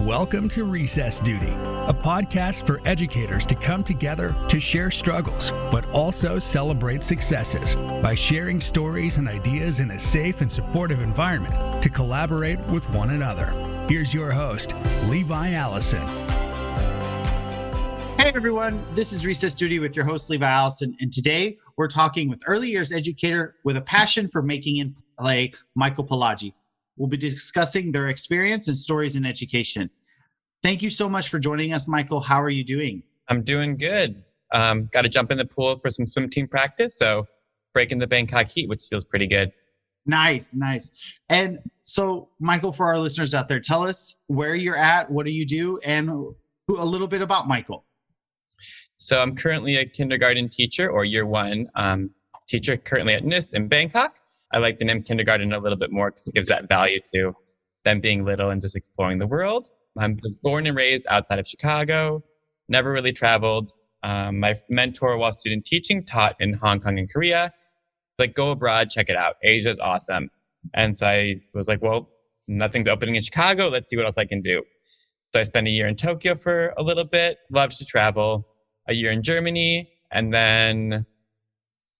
Welcome to Recess Duty, a podcast for educators to come together to share struggles, but also celebrate successes by sharing stories and ideas in a safe and supportive environment to collaborate with one another. Here's your host, Levi Allison. Hey everyone, this is Recess Duty with your host, Levi Allison, and today we're talking with early years educator with a passion for making and play, Michael Palagi. We'll be discussing their experience and stories in education. Thank you so much for joining us, Michael. How are you doing? I'm doing good. Got to jump in the pool for some swim team practice, so breaking the Bangkok heat, which feels pretty good. Nice. And so, Michael, for our listeners out there, tell us where you're at, what do you do, and a little bit about Michael. So I'm currently a kindergarten teacher, or year one teacher, currently at NIST in Bangkok. I like the name kindergarten a little bit more because it gives that value to them being little and just exploring the world. I'm born and raised outside of Chicago, never really traveled. My mentor while student teaching taught in Hong Kong and Korea. Like, go abroad, check it out. Asia's awesome. And so I was like, well, nothing's opening in Chicago. Let's see what else I can do. So I spent a year in Tokyo for a little bit, loved to travel, a year in Germany, and then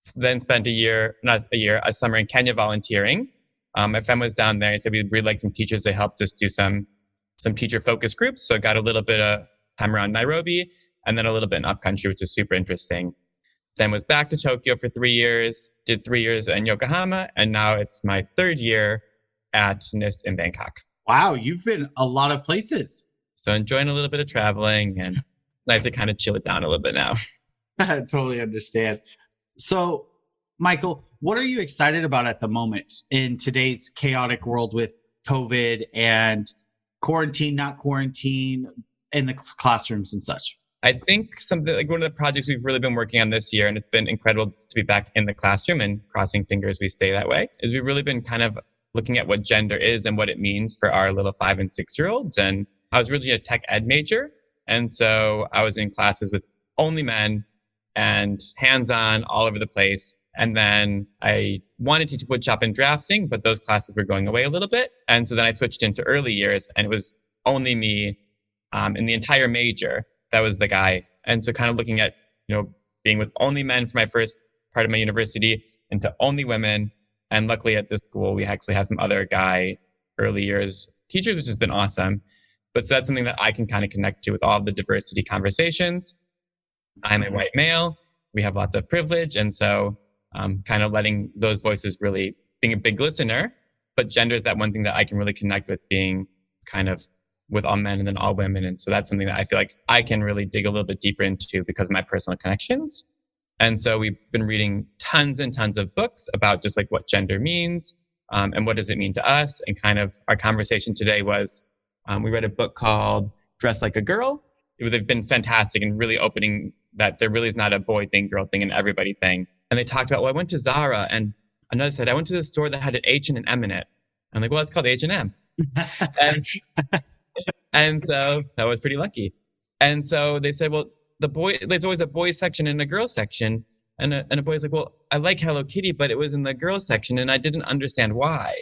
spent a summer in Kenya volunteering. My friend was down there. He said we'd really like some teachers. They helped us do some teacher focus groups. So I got a little bit of time around Nairobi and then a little bit in upcountry, which is super interesting. Then was back to Tokyo for 3 years, did 3 years in Yokohama, and now it's my third year at NIST in Bangkok. Wow, you've been a lot of places. So enjoying a little bit of traveling, and it's nice to kind of chill it down a little bit now. I totally understand. So, Michael, what are you excited about at the moment in today's chaotic world with COVID and quarantine, not quarantine, in the classrooms and such? I think something like one of the projects we've really been working on this year, and it's been incredible to be back in the classroom, and crossing fingers we stay that way, is we've really been kind of looking at what gender is and what it means for our little 5 and 6 year olds. And I was originally a tech ed major. And so I was in classes with only men and hands-on all over the place. And then I wanted to teach woodshop and drafting, but those classes were going away a little bit. And so then I switched into early years, and it was only me in the entire major that was the guy. And so kind of looking at, being with only men for my first part of my university into only women. And luckily at this school, we actually have some other guy early years teachers, which has been awesome. But so that's something that I can kind of connect to with all of the diversity conversations. I'm a white male. We have lots of privilege. And so kind of letting those voices really being a big listener, but gender is that one thing that I can really connect with, being kind of with all men and then all women. And so that's something that I feel like I can really dig a little bit deeper into because of my personal connections. And so we've been reading tons and tons of books about just like what gender means and what does it mean to us. And kind of our conversation today was, we read a book called Dress Like a Girl. They've been fantastic and really opening that there really is not a boy thing, girl thing, and everybody thing. And they talked about, well, I went to Zara, and another said, I went to the store that had an H and an M in it. I'm like, well, it's called H&M. and so I was pretty lucky. And so they said, well, there's always a boys section and a girls section. And a boy's like, well, I like Hello Kitty, but it was in the girls section and I didn't understand why.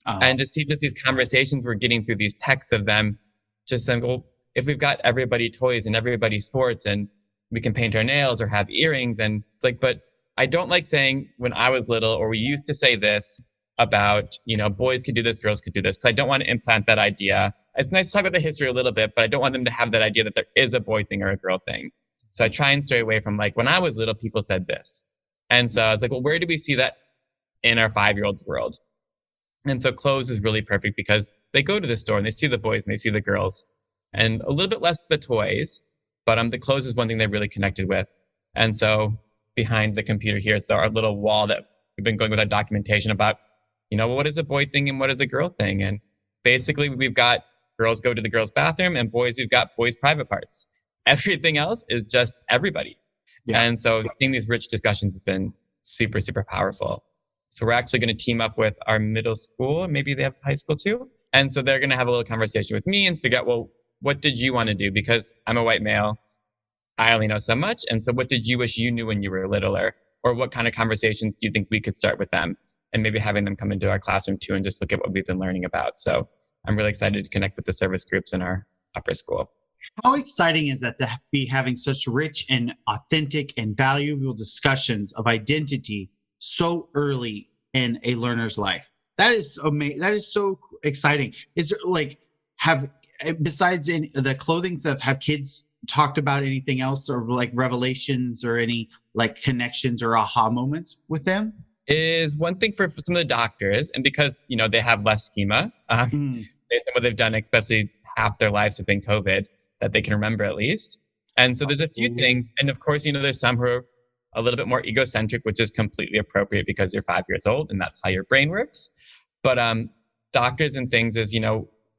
Uh-huh. And to see just these conversations we're getting through these texts of them just saying, well, if we've got everybody toys and everybody sports and we can paint our nails or have earrings, and like, but I don't like saying when I was little, or we used to say this about, boys could do this, girls could do this. So I don't want to implant that idea. It's nice to talk about the history a little bit, but I don't want them to have that idea that there is a boy thing or a girl thing. So I try and stray away from like, when I was little, people said this. And so I was like, well, where do we see that in our 5-year-old's world? And so clothes is really perfect because they go to the store and they see the boys and they see the girls, and a little bit less the toys, but the clothes is one thing they really connected with. And so behind the computer here is our little wall that we've been going with our documentation about, what is a boy thing and what is a girl thing? And basically we've got girls go to the girls' bathroom, and boys, we've got boys' private parts. Everything else is just everybody. Yeah. And so seeing these rich discussions has been super, super powerful. So we're actually going to team up with our middle school, maybe they have high school too. And so they're going to have a little conversation with me and figure out, well, what did you want to do? Because I'm a white male, I only know so much. And so what did you wish you knew when you were littler? Or what kind of conversations do you think we could start with them? And maybe having them come into our classroom too and just look at what we've been learning about. So I'm really excited to connect with the service groups and our upper school. How exciting is that to be having such rich and authentic and valuable discussions of identity so early in a learner's life? That is amazing. That is so exciting. Is there besides in the clothing stuff, have kids talked about anything else or like revelations or any like connections or aha moments with them? Is one thing for some of the doctors, and because, they have less schema, based on what they've done, especially half their lives have been COVID, that they can remember at least. And so there's a few things. And of course, there's some who are a little bit more egocentric, which is completely appropriate because you're 5 years old and that's how your brain works. But doctors and things is,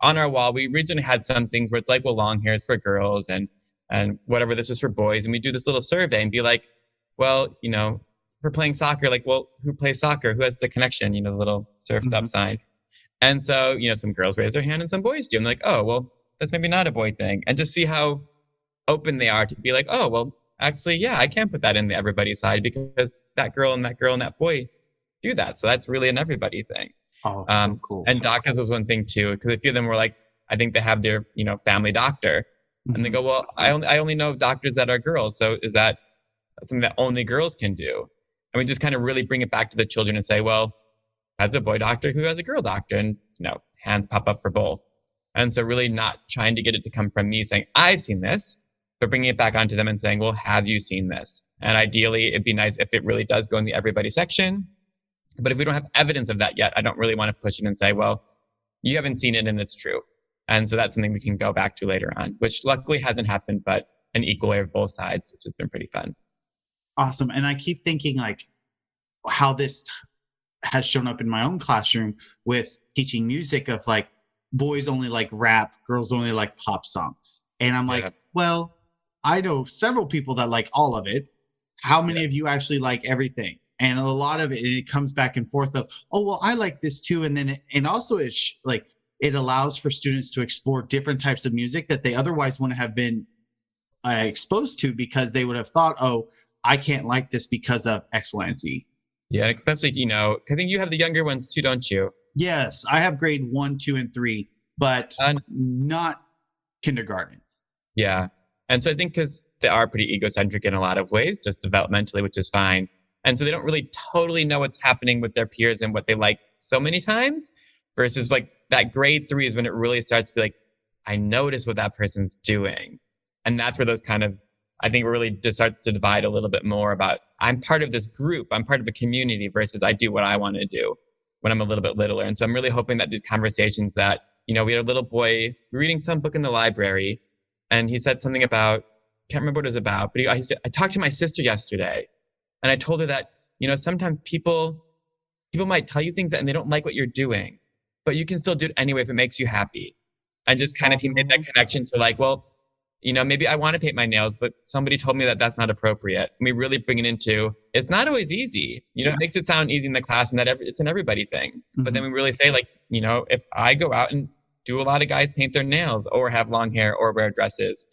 on our wall, we originally had some things where it's like, well, long hair is for girls and whatever, this is for boys. And we do this little survey and be like, well, for playing soccer, like, well, who plays soccer? Who has the connection? The little surfed up sign. And so, some girls raise their hand and some boys do. I'm like, oh, well, that's maybe not a boy thing. And just see how open they are to be like, oh, well, actually, yeah, I can put that in the everybody side because that girl and that boy do that. So that's really an everybody thing. Oh, so cool. And doctors was one thing too, because a few of them were like, I think they have their, family doctor. And they go, well, I only know doctors that are girls. So is that something that only girls can do? And we just kind of really bring it back to the children and say, well, has a boy doctor who has a girl doctor? And, hands pop up for both. And so really not trying to get it to come from me saying, I've seen this, but bringing it back onto them and saying, well, have you seen this? And ideally, it'd be nice if it really does go in the everybody section. But if we don't have evidence of that yet, I don't really want to push it and say, well, you haven't seen it and it's true. And so that's something we can go back to later on, which luckily hasn't happened, but an equal way of both sides, which has been pretty fun. Awesome. And I keep thinking like how this has shown up in my own classroom with teaching music of like boys only like rap, girls only like pop songs. And I'm like, well, I know several people that like all of it. How many of you actually like everything? And a lot of it comes back and forth of, oh, well, I like this too. And then, and also it's like, it allows for students to explore different types of music that they otherwise wouldn't have been exposed to because they would have thought, oh, I can't like this because of X, Y, and Z. Yeah, especially, I think you have the younger ones too, don't you? Yes, I have grade 1, 2, and 3, but not kindergarten. Yeah. And so I think because they are pretty egocentric in a lot of ways, just developmentally, which is fine. And so they don't really totally know what's happening with their peers and what they like so many times versus like that grade 3 is when it really starts to be like, I notice what that person's doing. And that's where those kind of, I think really just starts to divide a little bit more about I'm part of this group, I'm part of a community versus I do what I want to do when I'm a little bit littler. And so I'm really hoping that these conversations that, we had a little boy reading some book in the library and he said something about, can't remember what it was about, but he said, I talked to my sister yesterday and I told her that, sometimes people might tell you things and they don't like what you're doing, but you can still do it anyway if it makes you happy. And just kind of he made that connection to like, well, maybe I want to paint my nails, but somebody told me that that's not appropriate. And we really bring it into, it's not always easy. It makes it sound easy in the classroom that it's an everybody thing. Mm-hmm. But then we really say like, if I go out and do a lot of guys paint their nails or have long hair or wear dresses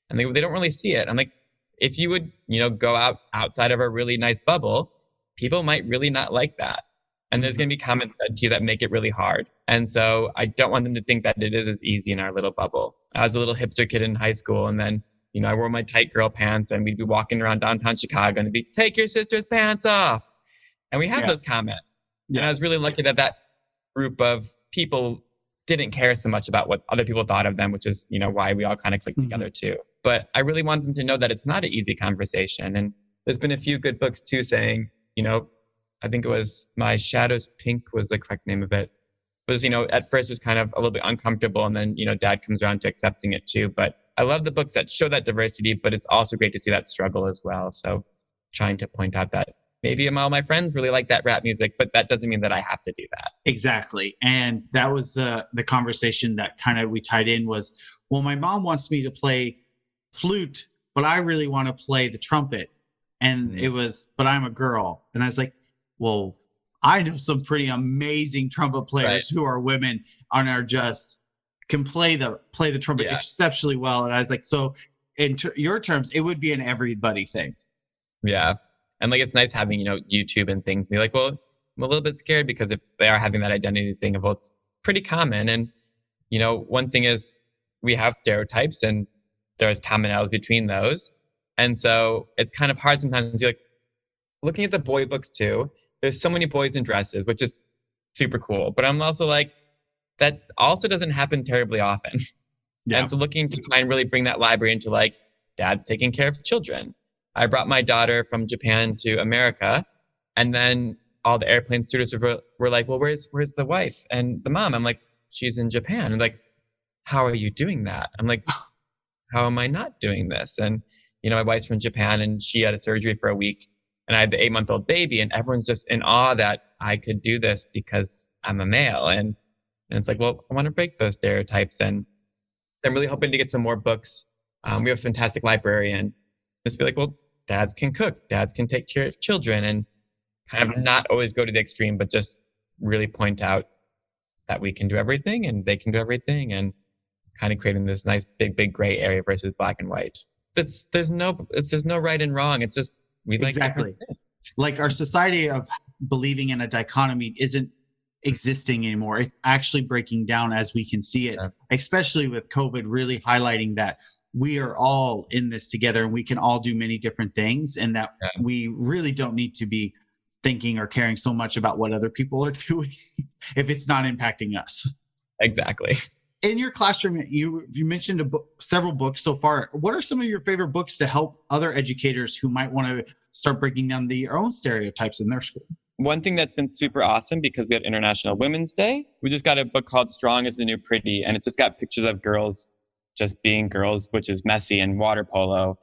and they don't really see it. I'm like, if you would, go outside of a really nice bubble, people might really not like that. And there's going to be comments said to you that make it really hard. And so I don't want them to think that it is as easy in our little bubble. I was a little hipster kid in high school. And then, I wore my tight girl pants and we'd be walking around downtown Chicago and it'd be, take your sister's pants off. And we have those comments. Yeah. And I was really lucky that group of people didn't care so much about what other people thought of them, which is, why we all kind of clicked together too. But I really want them to know that it's not an easy conversation. And there's been a few good books too saying, I think it was My Shadows Pink was the correct name of it. It was, at first it was kind of a little bit uncomfortable and then, dad comes around to accepting it too. But I love the books that show that diversity, but it's also great to see that struggle as well. So trying to point out that maybe all my friends really like that rap music, but that doesn't mean that I have to do that. Exactly. And that was the conversation that kind of we tied in was, well, my mom wants me to play flute, but I really want to play the trumpet. And it was, but I'm a girl. And I was like, well, I know some pretty amazing trumpet players who are women and are just can play the trumpet exceptionally well. And I was like, so in your terms, it would be an everybody thing. Yeah. And like, it's nice having, YouTube and things be like, well, I'm a little bit scared because if they are having that identity thing of, well, it's pretty common. And, one thing is we have stereotypes and there's commonalities between those. And so it's kind of hard sometimes. You're like looking at the boy books too. There's so many boys in dresses, which is super cool. But I'm also like, that also doesn't happen terribly often. Yeah. And so looking to try and really bring that library into like dads taking care of children. I brought my daughter from Japan to America, and then all the airplane stewardesses were like, well, where's the wife and the mom? I'm like, she's in Japan. And like, how are you doing that? I'm like, how am I not doing this? And, my wife's from Japan and she had a surgery for a week and I had the 8-month-old baby, and everyone's just in awe that I could do this because I'm a male. And it's like, well, I want to break those stereotypes. And I'm really hoping to get some more books. We have a fantastic librarian. Just be like, well, dads can cook, dads can take care of children, and kind of not always go to the extreme, but just really point out that we can do everything and they can do everything, and kind of creating this nice big gray area versus black and white. There's no right and wrong. It's just we like exactly like our society of believing in a dichotomy isn't existing anymore. It's actually breaking down as we can see it, especially with COVID really highlighting that we are all in this together and we can all do many different things, and that we really don't need to be thinking or caring so much about what other people are doing if it's not impacting us. Exactly. In your classroom, you mentioned several books so far. What are some of your favorite books to help other educators who might want to start breaking down their own stereotypes in their school? One thing that's been super awesome, because we had International Women's Day, we just got a book called Strong is the New Pretty, and it's just got pictures of girls just being girls, which is messy, and water polo.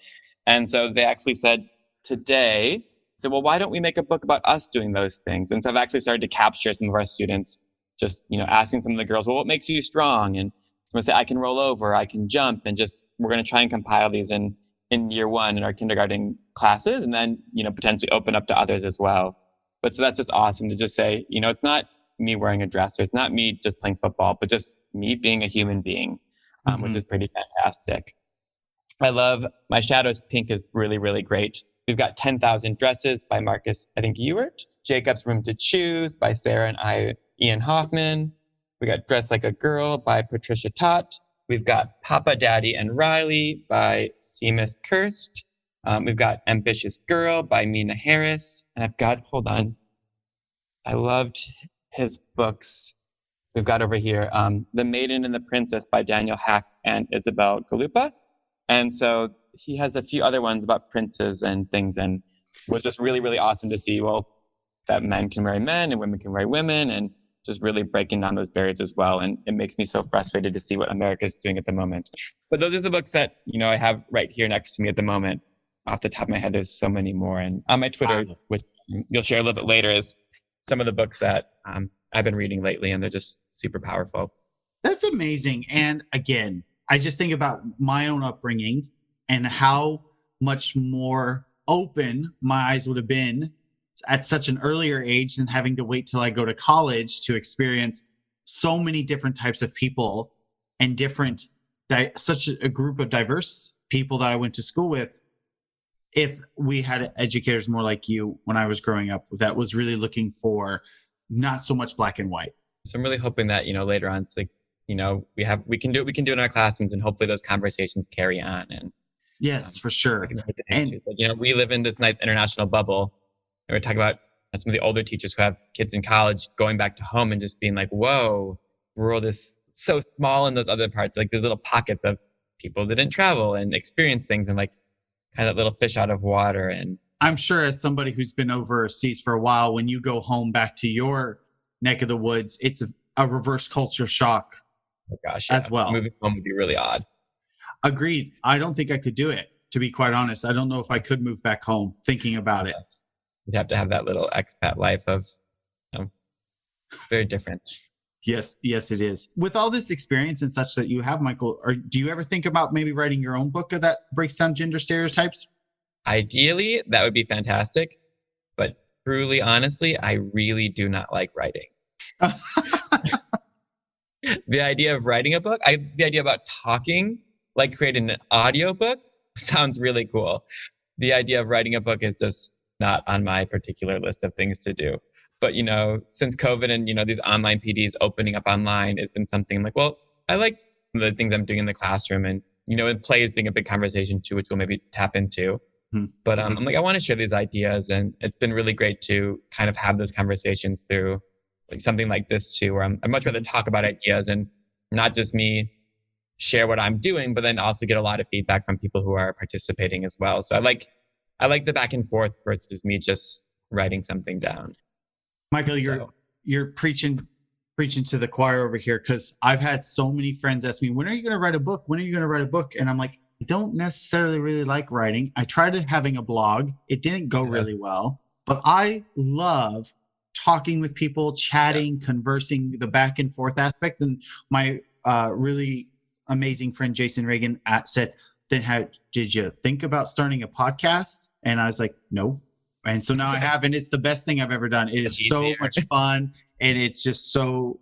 And so they actually said today, well, why don't we make a book about us doing those things? And so I've actually started to capture some of our students, just, asking some of the girls, well, what makes you strong? And someone say, I can roll over, I can jump. And just, we're going to try and compile these in year one in our kindergarten classes, and then, potentially open up to others as well. But so that's just awesome to just say, it's not me wearing a dress, or it's not me just playing football, but just me being a human being, which is pretty fantastic. I love My Shadows Pink is really, really great. We've got 10,000 Dresses by Marcus, Ewert. Jacob's Room to Choose by Sarah and Ian Hoffman. We got Dress Like a Girl by Patricia Tott. We've got Papa, Daddy, and Riley by Seamus Kirst. We've got Ambitious Girl by Mina Harris. And I've got, hold on, I loved his books. We've got over here, The Maiden and the Princess by Daniel Hack and Isabel Galupa. And so he has a few other ones about princes and things, and it was just really, really awesome to see, that men can marry men and women can marry women, and just really breaking down those barriers as well. And it makes me so frustrated to see what America is doing at the moment. But those are the books that, I have right here next to me at the moment. Off the top of my head, there's so many more. And on my Twitter, which you'll share a little bit later, is some of the books that I've been reading lately, and they're just super powerful. That's amazing. And again, I just think about my own upbringing and how much more open my eyes would have been at such an earlier age than having to wait till I go to college to experience so many different types of people and such a group of diverse people that I went to school with. If we had educators more like you when I was growing up, that was really looking for not so much black and white. So I'm really hoping that, later on, it's like, we can do in our classrooms, and hopefully those conversations carry on. And yes, for sure. And we live in this nice international bubble, and we're talking about some of the older teachers who have kids in college going back to home and just being like, whoa, the world is so small in those other parts. Like there's little pockets of people that didn't travel and experience things, and like kind of that little fish out of water. And I'm sure, as somebody who's been overseas for a while, when you go home back to your neck of the woods, it's a reverse culture shock. Oh gosh, as well. Moving home would be really odd. Agreed. I don't think I could do it, to be quite honest. I don't know if I could move back home thinking about it. You'd have to have that little expat life of, it's very different. Yes, it is. With all this experience and such that you have, Michael, do you ever think about maybe writing your own book that breaks down gender stereotypes? Ideally, that would be fantastic. But truly, honestly, I really do not like writing. The idea of writing a book, the idea about talking, like creating an audio book, sounds really cool. The idea of writing a book is just not on my particular list of things to do. But, since COVID and, these online PDs opening up online has been something like, well, I like some of the things I'm doing in the classroom. And, play is being a big conversation too, which we'll maybe tap into. But I'm like, I want to share these ideas. And it's been really great to kind of have those conversations through like something like this too, where I'd much rather talk about ideas and not just me share what I'm doing, but then also get a lot of feedback from people who are participating as well. So I like the back and forth versus me just writing something down. Michael, you're preaching to the choir over here, because I've had so many friends ask me, when are you going to write a book? When are you going to write a book? And I'm like, I don't necessarily really like writing. I tried having a blog. It didn't go really well, but I love talking with people, chatting, conversing, the back and forth aspect. And my really amazing friend, Jason Reagan, said, then how did you think about starting a podcast? And I was like, no. And so now I have, and it's the best thing I've ever done. It is so much fun. And it's just so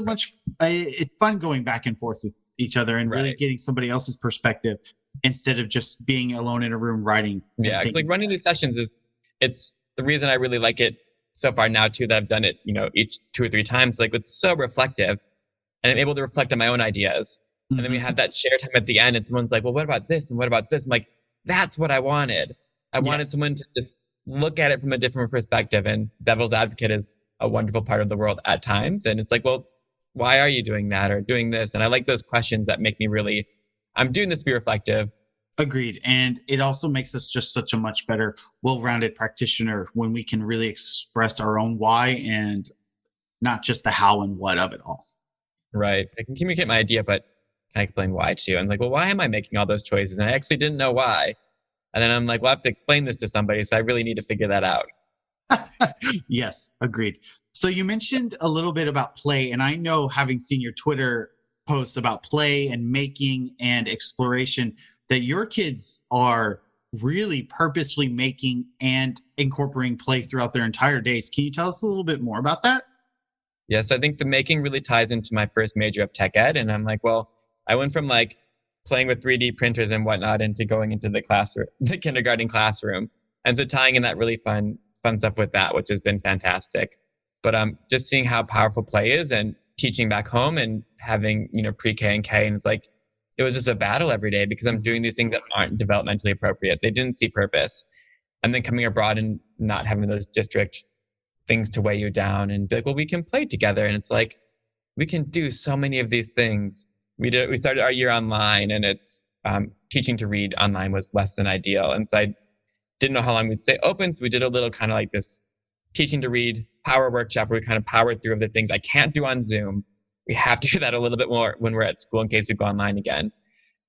much, it's fun going back and forth with each other and really getting somebody else's perspective instead of just being alone in a room writing. Yeah. It's like running these sessions it's the reason I really like it so far now too, that I've done it, each 2 or 3 times. Like it's so reflective and I'm able to reflect on my own ideas. And then we have that share time at the end and someone's like, well, what about this? And what about this? I'm like, that's what I wanted. I wanted someone to just look at it from a different perspective, and devil's advocate is a wonderful part of the world at times. And it's like, well, why are you doing that or doing this? And I like those questions that make me I'm doing this to be reflective. Agreed. And it also makes us just such a much better, well-rounded practitioner when we can really express our own why and not just the how and what of it all. Right. I can communicate my idea, but can I explain why too? And like, well, why am I making all those choices? And I actually didn't know why. And then I'm like, well, I have to explain this to somebody. So I really need to figure that out. Yes, agreed. So you mentioned a little bit about play, and I know, having seen your Twitter posts about play and making and exploration, that your kids are really purposefully making and incorporating play throughout their entire days. Can you tell us a little bit more about that? Yes, I think the making really ties into my first major of tech ed. And I'm like, well, I went from like playing with 3D printers and whatnot into going into the classroom, the kindergarten classroom. And so tying in that really fun stuff with that, which has been fantastic. But just seeing how powerful play is and teaching back home and having, pre-K and K. And it's like, it was just a battle every day because I'm doing these things that aren't developmentally appropriate. They didn't see purpose. And then coming abroad and not having those district things to weigh you down and be like, well, we can play together. And it's like, we can do so many of these things. We started our year online, and it's teaching to read online was less than ideal. And so I didn't know how long we'd stay open. So we did a little kind of like this teaching to read power workshop where we kind of powered through the things I can't do on Zoom. We have to do that a little bit more when we're at school in case we go online again.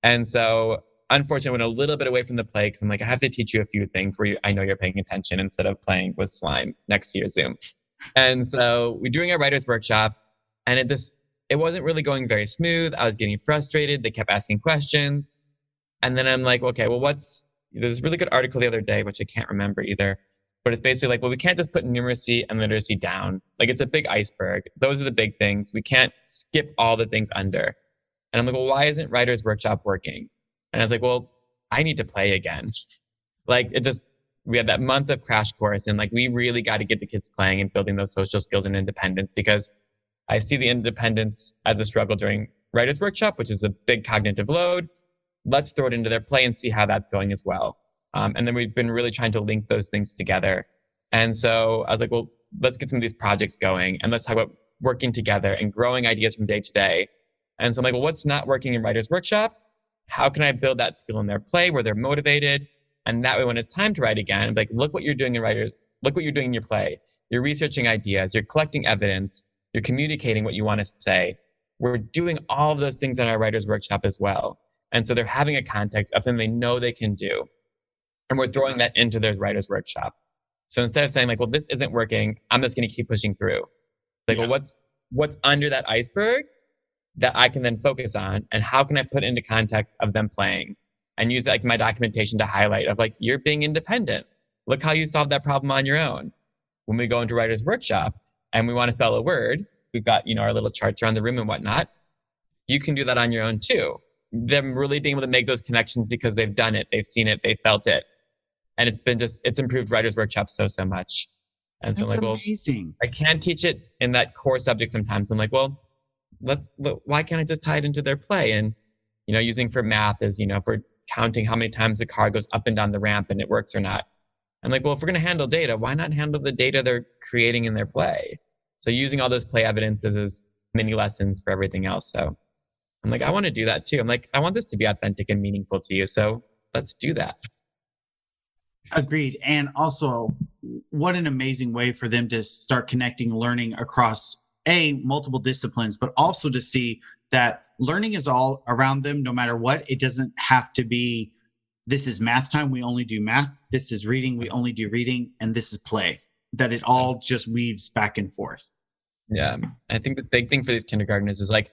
And so unfortunately, I went a little bit away from the play because I'm like, I have to teach you a few things where I know you're paying attention instead of playing with slime next to your Zoom. And so we're doing our writer's workshop, and it wasn't really going very smooth. I was getting frustrated. They kept asking questions. And then I'm like, okay, well, there's this really good article the other day, which I can't remember either, but it's basically like, well, we can't just put numeracy and literacy down. Like it's a big iceberg. Those are the big things. We can't skip all the things under. And I'm like, well, why isn't writer's workshop working? And I was like, well, I need to play again. Like we had that month of crash course, and like, we really got to get the kids playing and building those social skills and independence, because I see the independence as a struggle during writer's workshop, which is a big cognitive load. Let's throw it into their play and see how that's going as well. And then we've been really trying to link those things together. And so I was like, well, let's get some of these projects going and let's talk about working together and growing ideas from day to day. And so I'm like, well, what's not working in writer's workshop? How can I build that skill in their play where they're motivated? And that way, when it's time to write again, I'm like, look what you're doing in writers, look what you're doing in your play. You're researching ideas, you're collecting evidence, you're communicating what you want to say. We're doing all of those things in our writer's workshop as well. And so they're having a context of something they know they can do. And we're throwing that into their writer's workshop. So instead of saying like, well, this isn't working, I'm just going to keep pushing through. Like, well, what's under that iceberg that I can then focus on, and how can I put it into context of them playing and use like my documentation to highlight of like, you're being independent. Look how you solved that problem on your own. When we go into writer's workshop and we want to spell a word, we've got, our little charts around the room and whatnot. You can do that on your own too. Them really being able to make those connections because they've done it, they've seen it, they felt it. And it's improved writer's workshop so much. And so That's I'm like, amazing. well, I can't teach it in that core subject sometimes. I'm like, well, why can't I just tie it into their play? And, using for math is, if we're counting how many times the car goes up and down the ramp and it works or not. I'm like, well, if we're going to handle data, why not handle the data they're creating in their play? So using all those play evidences as mini lessons for everything else. So I'm like, I want to do that too. I'm like, I want this to be authentic and meaningful to you. So let's do that. Agreed. And also, what an amazing way for them to start connecting learning across multiple disciplines, but also to see that learning is all around them no matter what. It doesn't have to be, this is math time, we only do math. This is reading, we only do reading. And this is play, that it all just weaves back and forth. Yeah. I think the big thing for these kindergartners is like,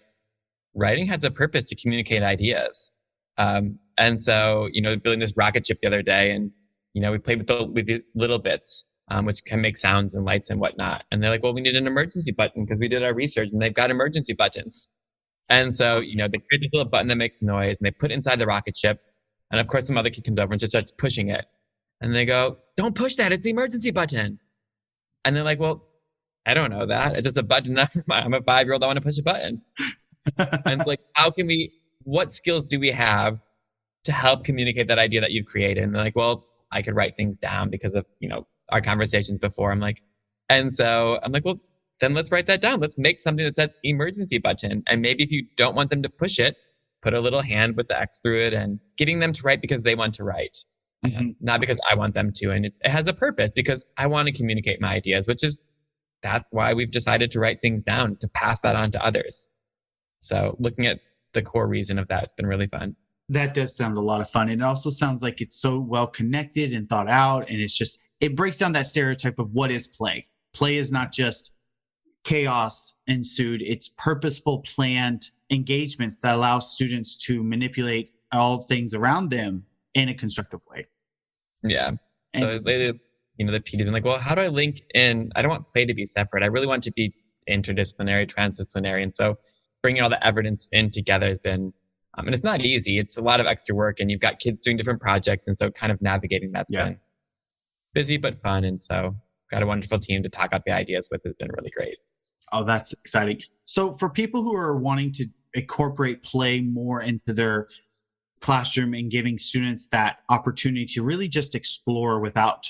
writing has a purpose to communicate ideas. And so, building this rocket ship the other day, and, we played with these little bits, which can make sounds and lights and whatnot. And they're like, well, we need an emergency button because we did our research and they've got emergency buttons. And so, they create this little button that makes noise and they put it inside the rocket ship. And of course, some other kid comes over and just starts pushing it. And they go, don't push that. It's the emergency button. And they're like, well, I don't know that. It's just a button. I'm a 5-year-old. I want to push a button. And like, what skills do we have to help communicate that idea that you've created? And they're like, well, I could write things down because of, our conversations before. And so I'm like, well, then let's write that down. Let's make something that says emergency button. And maybe if you don't want them to push it, put a little hand with the X through it, and getting them to write because they want to write, not because I want them to. And it has a purpose because I want to communicate my ideas, which is that's why we've decided to write things down, to pass that on to others. So looking at the core reason of that, it's been really fun. That does sound a lot of fun. And it also sounds like it's so well connected and thought out. And it breaks down that stereotype of what is play. Play is not just chaos ensued. It's purposeful, planned engagements that allow students to manipulate all things around them in a constructive way. Yeah. So the PD, like, well, how do I link in? I don't want play to be separate. I really want it to be interdisciplinary, transdisciplinary. And so bringing all the evidence in together has been, and it's not easy. It's a lot of extra work, and you've got kids doing different projects. And so kind of navigating that's been busy, but fun. And so got a wonderful team to talk about the ideas with. It's been really great. Oh, that's exciting. So for people who are wanting to incorporate play more into their classroom and giving students that opportunity to really just explore without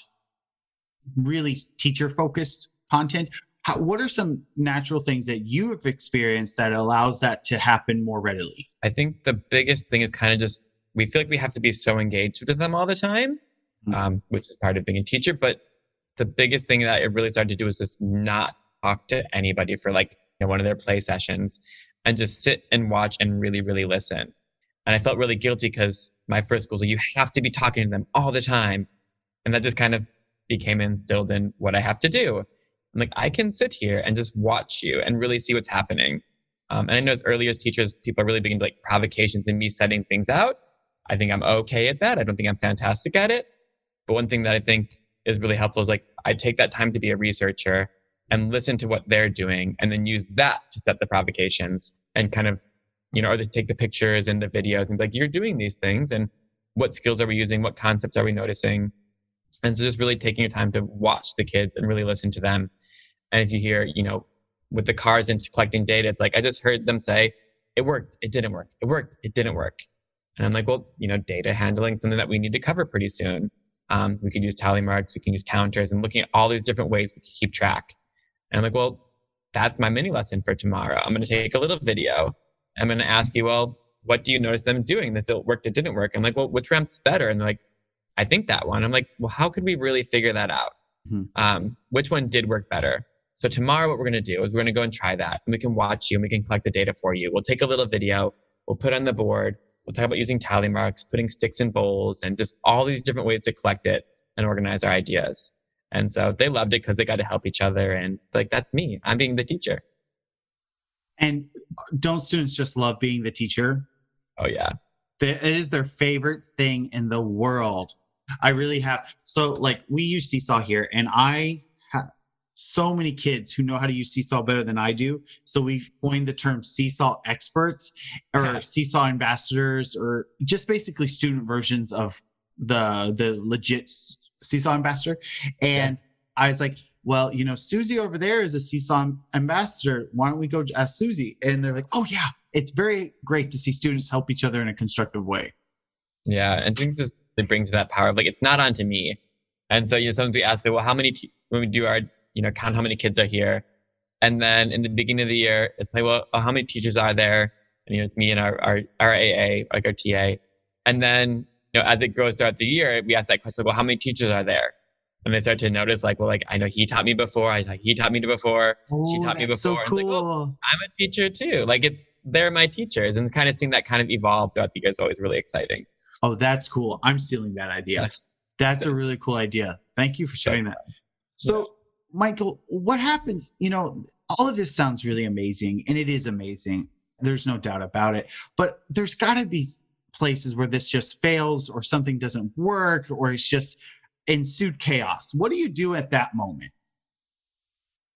really teacher-focused content, what are some natural things that you have experienced that allows that to happen more readily? I think the biggest thing is kind of just, we feel like we have to be so engaged with them all the time, which is part of being a teacher. But the biggest thing that it really started to do is just not talk to anybody for one of their play sessions and just sit and watch and really, really listen. And I felt really guilty because my first school was like, you have to be talking to them all the time. And that just kind of became instilled in what I have to do. I'm like, I can sit here and just watch you and really see what's happening. And I know as early as teachers, people are really big into provocations and me setting things out. I think I'm okay at that. I don't think I'm fantastic at it. But one thing that I think is really helpful is I take that time to be a researcher and listen to what they're doing and then use that to set the provocations and kind of, or to take the pictures and the videos and be like, you're doing these things and what skills are we using? What concepts are we noticing? And so just really taking your time to watch the kids and really listen to them. And if you hear, with the cars and collecting data, it's like, I just heard them say, it worked, it didn't work. It worked, it didn't work. And I'm like, well, data handling is something that we need to cover pretty soon. We could use tally marks, we can use counters, and looking at all these different ways we can keep track. And I'm like, well, that's my mini lesson for tomorrow. I'm going to take a little video. I'm going to ask you, well, what do you notice them doing? That it worked, it didn't work. I'm like, well, which ramp's better? And they're like, I think that one. I'm like, well, how could we really figure that out? Which one did work better? So tomorrow what we're going to do is we're going to go and try that. And we can watch you and we can collect the data for you. We'll take a little video. We'll put it on the board. We'll talk about using tally marks, putting sticks in bowls, and just all these different ways to collect it and organize our ideas. And so they loved it because they got to help each other. And that's me. I'm being the teacher. And don't students just love being the teacher? Oh, yeah. It is their favorite thing in the world. I really have. So we use Seesaw here, and I have so many kids who know how to use Seesaw better than I do. So we coined the term Seesaw experts or Seesaw ambassadors, or just basically student versions of the legit Seesaw ambassador. And I was like, well, Susie over there is a Seesaw Ambassador. Why don't we go ask Susie? And they're like, oh yeah, it's very great to see students help each other in a constructive way. Yeah. And I think this brings that power of like, it's not onto me. And so, sometimes we ask, well, how many, when we do our, count how many kids are here. And then in the beginning of the year, it's like, well, how many teachers are there? And, it's me and our AA, like our TA. And then, as it grows throughout the year, we ask that question, well, how many teachers are there? And they start to notice like, well, like, I know he taught me before. He taught me before. She taught me before. So cool. And like, well, I'm a teacher too. Like they're my teachers. And kind of seeing that kind of evolve throughout the year is always really exciting. Oh, that's cool. I'm stealing that idea. That's a really cool idea. Thank you for sharing that. So Michael, what happens, all of this sounds really amazing, and it is amazing. There's no doubt about it. But there's got to be places where this just fails or something doesn't work or it's just ensued chaos. What do you do at that moment?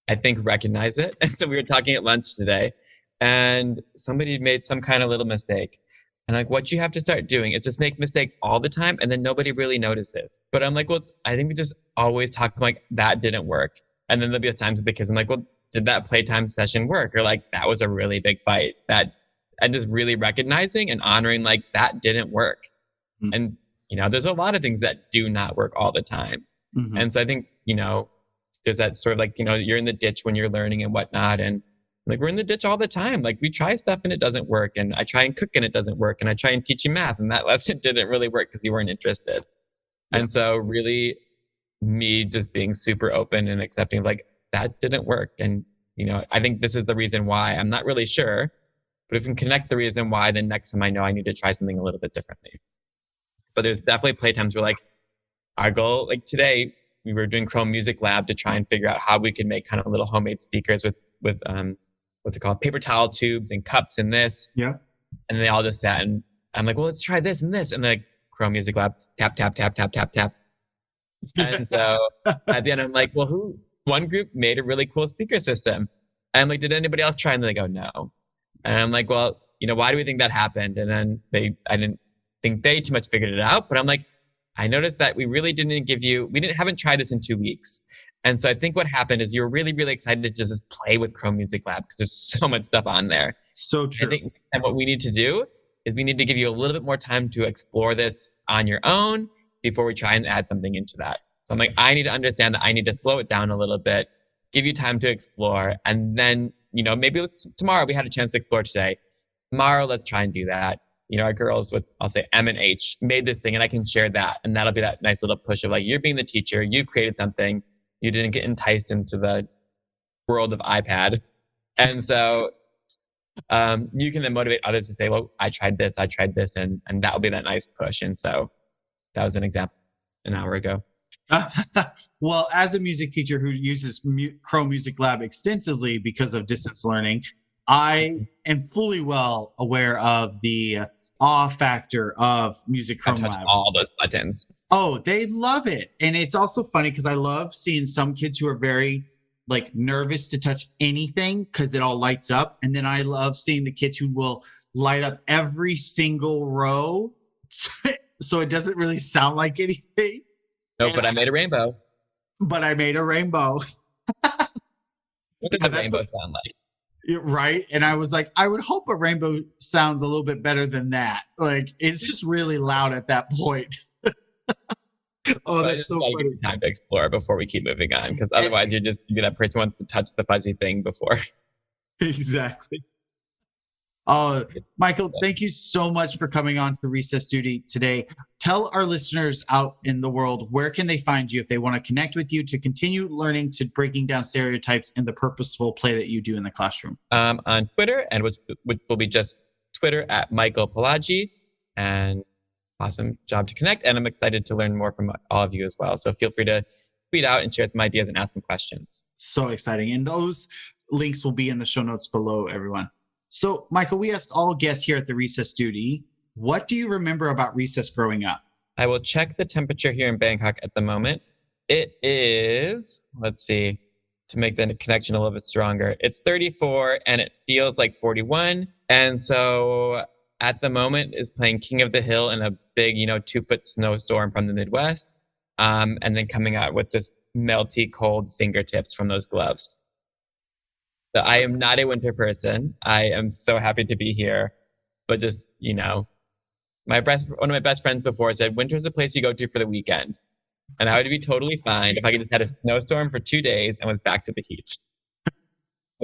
I think recognize it. And so we were talking at lunch today and somebody made some kind of little mistake. And like, what you have to start doing is just make mistakes all the time and then nobody really notices. But I'm like, well, I think we just always talk like that didn't work. And then there'll be times with the kids, I'm like, well, did that playtime session work? Or like, that was a really big fight. And just really recognizing and honoring like that didn't work. Mm-hmm. And, there's a lot of things that do not work all the time. Mm-hmm. And so I think, there's that sort of like, you're in the ditch when you're learning and whatnot. And like, we're in the ditch all the time. Like we try stuff and it doesn't work. And I try and cook and it doesn't work. And I try and teach you math and that lesson didn't really work because you weren't interested. Yeah. And so really me just being super open and accepting like that didn't work. And, I think this is the reason why. I'm not really sure, but if we can connect the reason why, then next time I know I need to try something a little bit differently. But there's definitely playtimes where like our goal, like today we were doing Chrome Music Lab to try and figure out how we could make kind of little homemade speakers with what's it called? Paper towel tubes and cups and this. Yeah. And they all just sat and I'm like, well, let's try this and this. And like Chrome Music Lab, tap, tap, tap, tap, tap, tap. And so at the end, I'm like, well, one group made a really cool speaker system. And I'm like, did anybody else try? And they go, no. And I'm like, well, why do we think that happened? And then I didn't think they too much figured it out, but I'm like, I noticed that we really haven't tried this in 2 weeks. And so I think what happened is you were really, really excited to just play with Chrome Music Lab because there's so much stuff on there. So true. And what we need to do is we need to give you a little bit more time to explore this on your own before we try and add something into that. So I'm like, I need to understand that I need to slow it down a little bit, give you time to explore. And then, maybe tomorrow we had a chance to explore today. Tomorrow, let's try and do that. Our girls with, I'll say M and H made this thing and I can share that. And that'll be that nice little push of like, you're being the teacher, you've created something. You didn't get enticed into the world of iPad. And so you can then motivate others to say, well, I tried this. And that will be that nice push. And so that was an example an hour ago. Well, as a music teacher who uses Chrome Music Lab extensively because of distance learning, I am fully well aware of the awe factor of Music Chrome Lab. All those buttons. Oh, they love it. And it's also funny because I love seeing some kids who are very like nervous to touch anything because it all lights up. And then I love seeing the kids who will light up every single row so it doesn't really sound like anything. No, but I made a rainbow. What does the rainbow sound like? Right. And I was like, I would hope a rainbow sounds a little bit better than that. Like, it's just really loud at that point. Oh, that's so funny. Give time to explore before we keep moving on. Because otherwise you're that person wants to touch the fuzzy thing before. Exactly. Oh, Michael, thank you so much for coming on to Recess Duty today. Tell our listeners out in the world, where can they find you if they want to connect with you to continue learning to breaking down stereotypes and the purposeful play that you do in the classroom? On Twitter, and which will be just Twitter at Michael Palagi. And awesome job to connect. And I'm excited to learn more from all of you as well. So feel free to tweet out and share some ideas and ask some questions. So exciting. And those links will be in the show notes below, everyone. So, Michael, we asked all guests here at the Recess Duty, what do you remember about recess growing up? I will check the temperature here in Bangkok at the moment. It is, let's see, to make the connection a little bit stronger. It's 34 and it feels like 41. And so at the moment is playing King of the Hill in a big, 2-foot snowstorm from the Midwest. And then coming out with just melty cold fingertips from those gloves. So I am not a winter person. I am so happy to be here. But just, one of my best friends before said, winter's a place you go to for the weekend. And I would be totally fine if I could just had a snowstorm for 2 days and was back to the heat.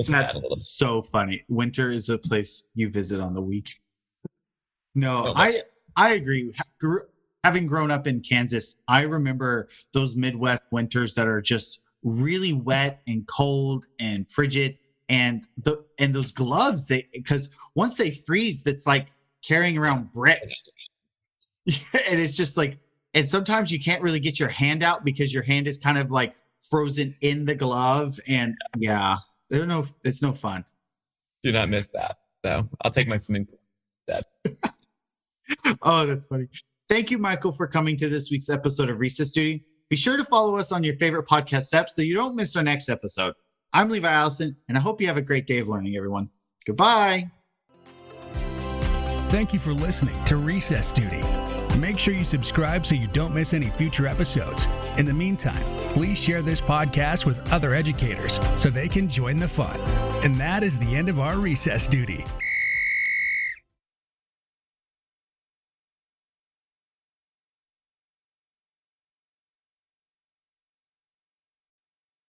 That's so funny. Winter is a place you visit on the week. No, I agree. Having grown up in Kansas, I remember those Midwest winters that are just really wet and cold and frigid. And those gloves, because once they freeze, that's like carrying around bricks. And it's just like, and sometimes you can't really get your hand out because your hand is kind of like frozen in the glove. And yeah, it's no fun. Do not miss that. So I'll take my swimming pool instead. Oh, that's funny. Thank you, Michael, for coming to this week's episode of Recess Duty. Be sure to follow us on your favorite podcast app so you don't miss our next episode. I'm Levi Allison, and I hope you have a great day of learning, everyone. Goodbye. Thank you for listening to Recess Duty. Make sure you subscribe so you don't miss any future episodes. In the meantime, please share this podcast with other educators so they can join the fun. And that is the end of our Recess Duty.